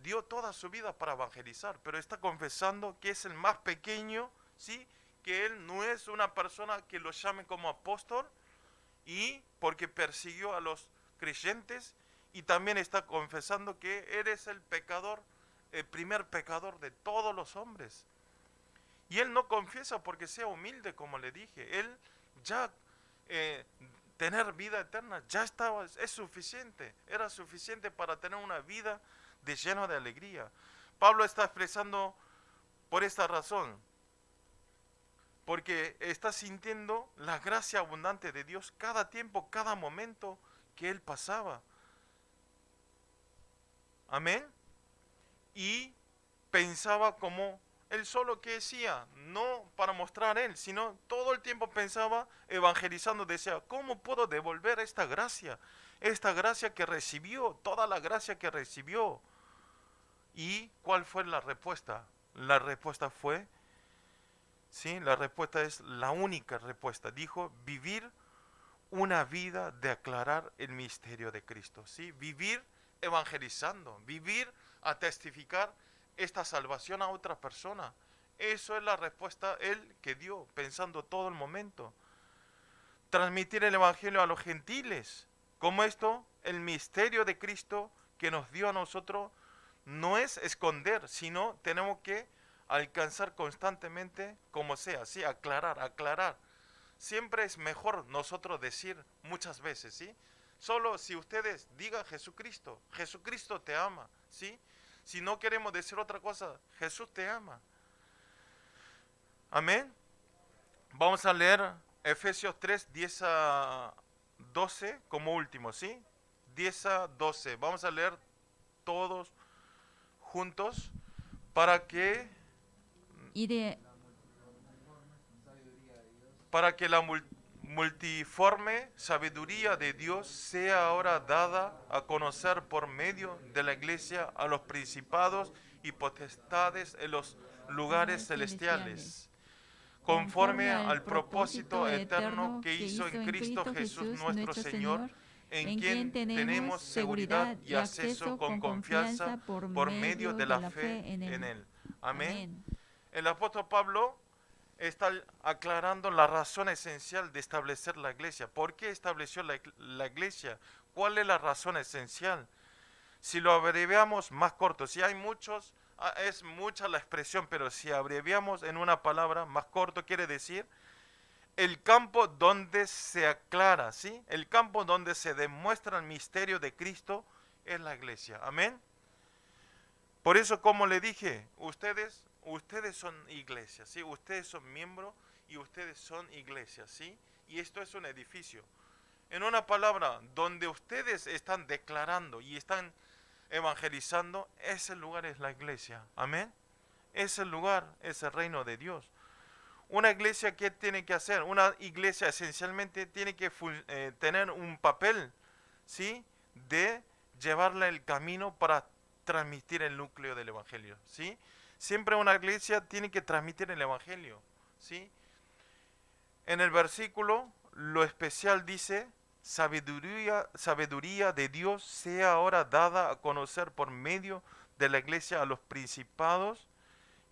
dio toda su vida para evangelizar, pero está confesando que es el más pequeño, ¿sí? Que él no es una persona que lo llame como apóstol, y porque persiguió a los creyentes, y también está confesando que eres el pecador, el primer pecador de todos los hombres. Y él no confiesa porque sea humilde, como le dije. Él ya tener vida eterna ya estaba, es suficiente. Era suficiente para tener una vida llena de alegría. Pablo está expresando por esta razón, porque está sintiendo la gracia abundante de Dios cada tiempo, cada momento que él pasaba. Amén. Y pensaba como él solo, que decía, no para mostrar a él, sino todo el tiempo pensaba, evangelizando, decía, ¿cómo puedo devolver esta gracia que recibió, toda la gracia que recibió? ¿Y cuál fue la respuesta? La respuesta fue, sí, la respuesta es la única respuesta. Dijo, vivir una vida de aclarar el misterio de Cristo, ¿sí? Vivir evangelizando, vivir a testificar esta salvación a otra persona. Eso es la respuesta él que dio, pensando todo el momento. Transmitir el evangelio a los gentiles. Como esto, el misterio de Cristo que nos dio a nosotros no es esconder, sino tenemos que alcanzar constantemente, como sea, ¿sí? Aclarar. siempre es mejor nosotros decir muchas veces, ¿sí? Solo si ustedes digan Jesucristo, Jesucristo te ama, ¿sí? Si no queremos decir otra cosa, Jesús te ama. Amén. Vamos a leer Efesios 3, 10 a 12 como último, ¿sí? 10 a 12. Vamos a leer todos juntos para que la multiforme sabiduría de Dios sea ahora dada a conocer por medio de la iglesia a los principados y potestades en los lugares celestiales, conforme al propósito eterno que hizo en Cristo Jesús nuestro Señor, en quien tenemos seguridad y acceso con confianza por medio de la fe en Él. Amén. El apóstol Pablo está aclarando la razón esencial de establecer la iglesia. ¿Por qué estableció la iglesia? ¿Cuál es la razón esencial? Si lo abreviamos más corto, si hay muchos, es mucha la expresión, pero si abreviamos en una palabra más corto, quiere decir el campo donde se aclara, ¿sí? El campo donde se demuestra el misterio de Cristo es la iglesia. Amén. Por eso, como le dije, ustedes son iglesias, ¿sí? Ustedes son miembros y ustedes son iglesias, ¿sí? Y esto es un edificio. En una palabra, donde ustedes están declarando y están evangelizando, ese lugar es la iglesia. Amén. Ese lugar es el reino de Dios. Una iglesia, ¿qué tiene que hacer? Una iglesia esencialmente tiene que tener un papel, ¿sí? De llevarle el camino para transmitir el núcleo del evangelio, ¿sí? Siempre una iglesia tiene que transmitir el evangelio, ¿sí? En el versículo, lo especial dice, sabiduría de Dios sea ahora dada a conocer por medio de la iglesia a los principados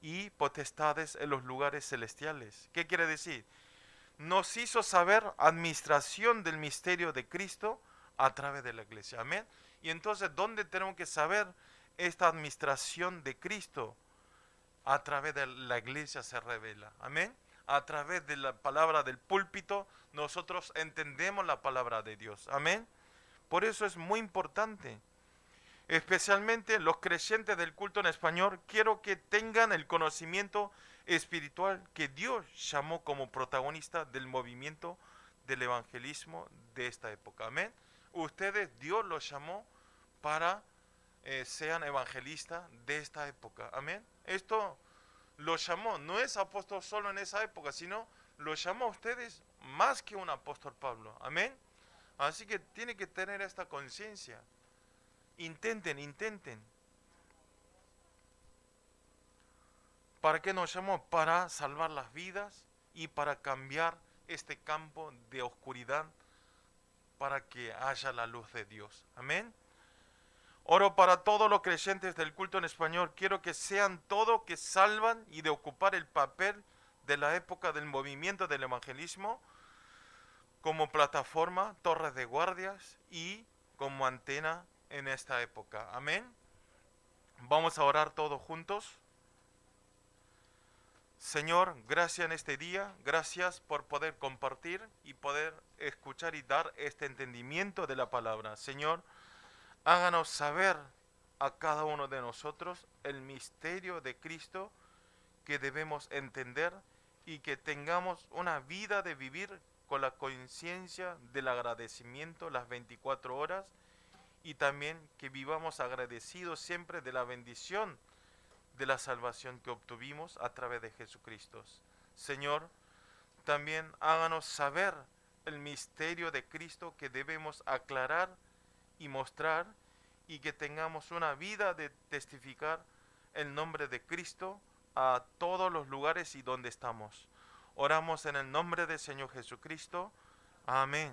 y potestades en los lugares celestiales. ¿Qué quiere decir? Nos hizo saber administración del misterio de Cristo a través de la iglesia. Amén. Y entonces, ¿dónde tenemos que saber esta administración de Cristo? A través de la iglesia se revela. Amén. A través de la palabra del púlpito, nosotros entendemos la palabra de Dios. Amén. Por eso es muy importante. Especialmente los creyentes del culto en español, quiero que tengan el conocimiento espiritual que Dios llamó como protagonista del movimiento del evangelismo de esta época. Amén. Ustedes, Dios los llamó para sean evangelistas de esta época. Amén. Esto lo llamó, no es apóstol solo en esa época, sino lo llamó a ustedes más que un apóstol Pablo. Amén. Así que tiene que tener esta conciencia. Intenten. ¿Para qué nos llamó? Para salvar las vidas y para cambiar este campo de oscuridad para que haya la luz de Dios. Amén. Oro para todos los creyentes del culto en español. Quiero que sean todos que salvan y de ocupar el papel de la época del movimiento del evangelismo como plataforma, torres de guardias y como antena en esta época. Amén. Vamos a orar todos juntos. Señor, gracias en este día, gracias por poder compartir y poder escuchar y dar este entendimiento de la palabra. Señor, háganos saber a cada uno de nosotros el misterio de Cristo que debemos entender y que tengamos una vida de vivir con la conciencia del agradecimiento las 24 horas y también que vivamos agradecidos siempre de la bendición de la salvación que obtuvimos a través de Jesucristo. Señor, también háganos saber el misterio de Cristo que debemos aclarar y mostrar y que tengamos una vida de testificar el nombre de Cristo a todos los lugares y donde estamos. Oramos en el nombre del Señor Jesucristo. Amén.